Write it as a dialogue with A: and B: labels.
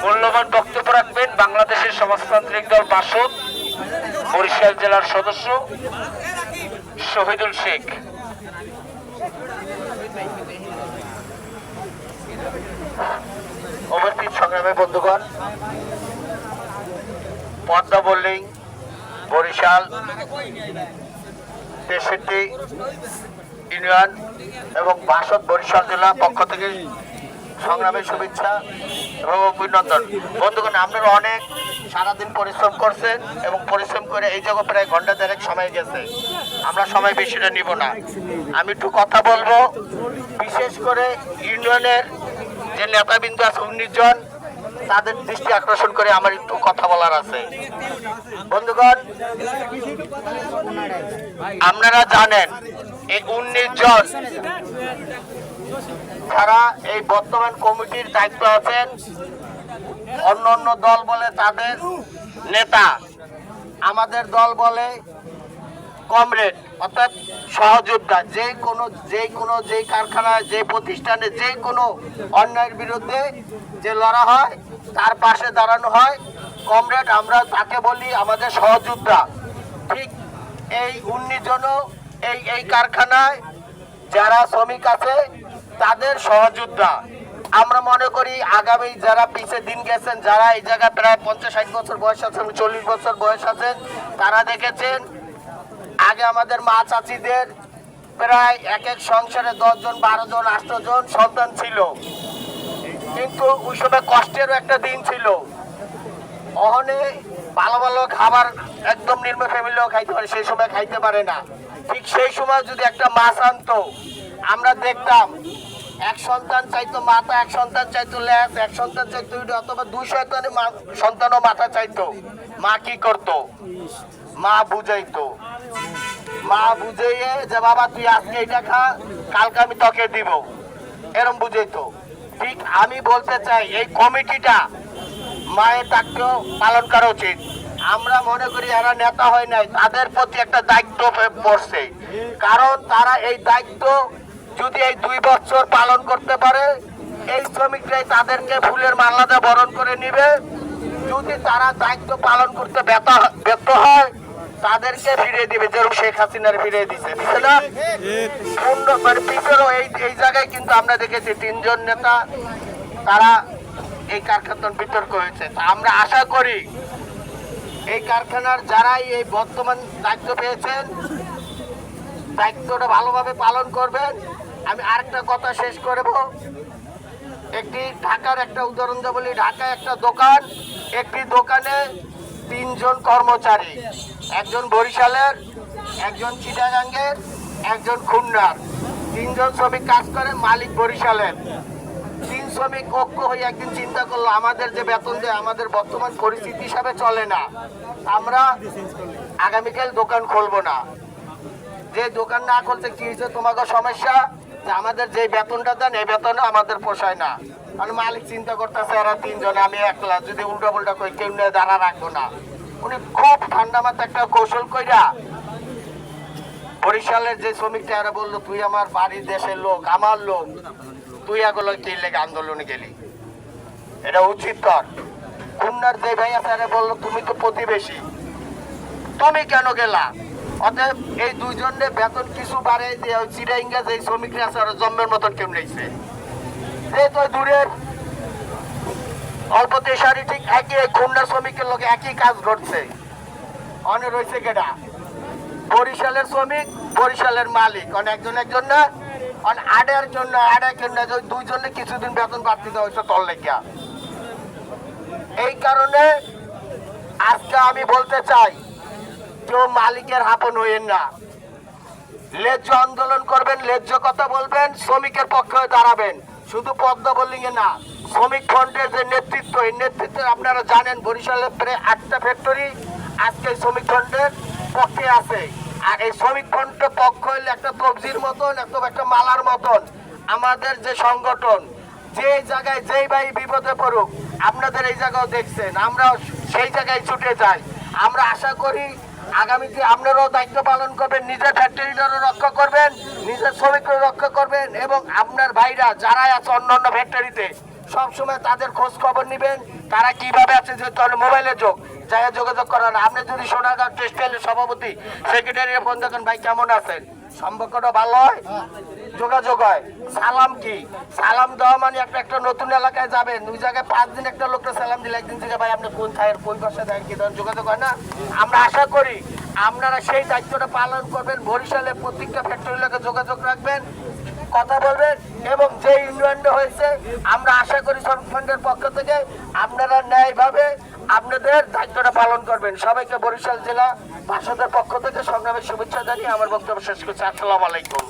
A: মূল্যবান বক্তব্য রাখবেন বাংলাদেশের সমাজতান্ত্রিক দল বাসদ বরিশাল জেলার সদস্য শহীদুল শেখ। উপস্থিত সংগ্রামী বন্ধুগণ, পদ্মা বোল্ডিং বরিশাল 63 ইউনিয়ন এবং বাসদ বরিশাল জেলা পক্ষ থেকে সংগ্রামের শুভেচ্ছা এবং অভিনন্দন। বন্ধুগণ, আপনারা অনেক সারাদিন পরিশ্রম করছেন এবং পরিশ্রম করে এই জায়গা প্রায় ঘন্টা দেড়েক সময় গেছে। আমরা সময় বেশিটা নিব না, আমি একটু কথা বলবো। বিশেষ করে ইউনিয়নের যে নেতাবিন্দু আছে 19 জন, তাদের দৃষ্টি আকর্ষণ করে আমার একটু কথা বলার আছে। বন্ধুগণ, আপনারা জানেন এই 19 জন যারা এই বর্তমান কমিটির দায়িত্ব আছেন, অন্য অন্য দল বলে তাদের নেতা, আমাদের দল বলে কমরেড অর্থাৎ সহযোদ্ধা। যেই কারখানায়, যে প্রতিষ্ঠানে যে কোনো অন্যায়ের বিরুদ্ধে যে লড়া হয় তার পাশে দাঁড়ানো হয় কমরেড, আমরা তাকে বলি আমাদের সহযোদ্ধা। ঠিক এই 19 জনও এই কারখানায় যারা শ্রমিক আছে তাদের সহযোদ্ধা। আমরা মনে করি আগামী যারা পিছিয়ে দিন গেছেন, যারা এই জায়গায় প্রায় 50-60 বছর বয়স আছেন, 40 বছর বয়স আছেন, তারা দেখেছেন আগে আমাদের মা চাচিদের প্রায় এক এক সংসারে 10 জন, 12 জন, 18 জন সন্তান ছিল, কিন্তু ওই সময় কষ্টেরও একটা দিন ছিল। অহনে ভালো ভালো খাবার একদম নিম্ন ফ্যামিলিও খাইতে পারে, সেই সময় খাইতে পারে না। ঠিক সেই সময় যদি একটা মাছ আনতো, আমরা দেখতাম এক সন্তান চাইতো মাথা, এক সন্তান চাইতো ল্যাস, এক সন্তান চাইতো অথবা 2 সন্তানও মাথা চাইতো। মা কি করতো? মা বুঝাইতো, মা বুঝাইয়ে যে বাবা তুই আজকে এটা খা, কালকে আমি তোকে দিব, এরম বুঝাইতো। ঠিক আমি বলতে চাই এই কমিটিটা মায়ের ডাককেও পালন করা উচিত। আমরা মনে করি এরা নেতা হয় নাই, তাদের প্রতি একটা দায়িত্ব পড়ছে। কারণ তারা এই দায়িত্ব যদি এই 2 বছর পালন করতে পারে, এই শ্রমিকরাই তাদেরকে ফুলের মালা দিয়ে বরণ করে নিবে। যদি তারা দায়িত্ব পালন করতে ব্যর্থ হয়, তাদেরকে ফিরিয়ে দিবে, যেরকম শেখ হাসিনার ফিরিয়ে দিছে না। মানে পিছেরও এই জায়গায় কিন্তু আমরা দেখেছি 3 জন নেতা তারা এই কারখানার বিতর্ক হয়েছে। আমরা আশা করি এই কারখানার যারাই এই বর্তমান দায়িত্ব পেয়েছেন, দায়িত্বটা ভালোভাবে পালন করবেন। আমি আরেকটা কথা শেষ করব। একটি ঢাকার একটা উদাহরণ দিয়ে বলি। ঢাকায় একটা দোকান, একটি দোকানে 3 জন কর্মচারী, একজন বরিশালের, একজন চিটাগাঙ্গের, একজন খুলনার। 3 জন শ্রমিক কাজ করেন, মালিক বরিশালের। 3 শ্রমিক ঐক্য হয়ে একদিন চিন্তা করলো আমাদের যে বেতন দেয় আমাদের বর্তমান পরিস্থিতি হিসাবে চলে না, আমরা আগামীকাল দোকান খুলবো না। যে দোকান না খুলতে কি হয়েছে, তোমাকে সমস্যা যে আমাদের যে বেতনটা দেন এই বেতনে আমাদের পোষায় না। মানে মালিক চিন্তা করতেছে এরা 3 জন, আমি একলা, যদি উল্টা পুল্টা কই কেউ নিয়ে দাঁড়া রাখবো না। উনি খুব ঠান্ডা মাথায় একটা কৌশল কইরা বরিশালের যে শ্রমিকটা এরা বললো তুই আমার বাড়ির দেশের লোক, আমার লোক, তুই এগুলো কি লেগে আন্দোলনে গেলি, এটা উচিত তোর। খুলনার যে ভাই আছে এরা বললো তুমি তো প্রতিবেশী, তুমি কেন গেলা? অতএব এই 2 জনের বেতন কিছু বাড়ে দিয়ে ওই চিরাইঙ্গা যে শ্রমিকরা আছে ওরা জন্মের মতন কেমন নিয়েছে। তো দূরের অল্পতে সারি ঠিক একই খুলনার শ্রমিকের লোক একই কাজ ঘটছে। অনেক রয়েছে কেটা বরিশালের শ্রমিক, বরিশালের মালিক, একজন না আডের জন্য 2 জনে কিছুদিন বেতন বাড়তে দেওয়া হয়েছে তল লেখা। এই কারণে আজকে আমি বলতে চাই কেউ মালিকের হাপন হইয়েন না, ন্যায্য আন্দোলন করবেন, ন্যায্য কথা বলবেন, শ্রমিকের পক্ষে দাঁড়াবেন। শুধু পদ্মা বোলিং এ না, শ্রমিক ফ্রন্টের যে নেতৃত্ব, এই নেতৃত্বে আপনারা জানেন বরিশালের প্রায় 8টা ফ্যাক্টরি আজকে শ্রমিক ফ্রন্টের পক্ষে আছে। আর এই শ্রমিক ফ্রন্টের পক্ষ হইলে একটা তবজির মতন, একটা মালার মতন আমাদের যে সংগঠন, যে জায়গায় যেই ভাই বিপদে পড়ুক, আপনাদের এই জায়গাও দেখছেন, আমরা সেই জায়গায় ছুটে যাই। আমরা আশা করি আগামীতে আপনারাও দায়িত্ব পালন করবেন, নিজের ফ্যাক্টরিটারও রক্ষা করবেন, নিজের শ্রমিককে রক্ষা করবেন এবং আপনার ভাইরা যারা আছে অন্য অন্য ফ্যাক্টরিতে সব সময় তাদের খোঁজ খবর নেবেন, তারা কিভাবে আছে, যেহেতু মোবাইলে যোগ জায়গায় যোগাযোগ করেন। আপনি যদি সোনারগাঁও টেক্সটাইলের সভাপতি সেক্রেটারি ফোন দেখেন, ভাই কেমন আছেন, সম্পর্কটা ভালো হয়, যোগাযোগ হয়। সালাম কি, সালাম দেওয়া মানে একটা নতুন এলাকায় যাবেন, ওই জায়গায় 5 দিন একটা লোকটা সালাম দিলে একদিন থেকে ভাই আপনি কোন থাকেন, কোন ভাষায় থাকেন, কি ধরনের যোগাযোগ হয় না। আমরা আশা করি আপনারা সেই দায়িত্বটা পালন করবেন, বরিশালে প্রত্যেকটা ফ্যাক্টরির লোকে যোগাযোগ রাখবেন, কথা বলবেন, এবং যে ইউনিয়নটা হয়েছে আমরা আশা করি শ্রমিক ফ্রন্টের পক্ষ থেকে আপনারা ন্যায়ভাবে আপনাদের দায়িত্বটা পালন করবেন। সবাইকে বরিশাল জেলা ভাষাদের পক্ষ থেকে সংগ্রামের শুভেচ্ছা জানিয়ে আমার বক্তব্য শেষ করছি। আসসালামু আলাইকুম।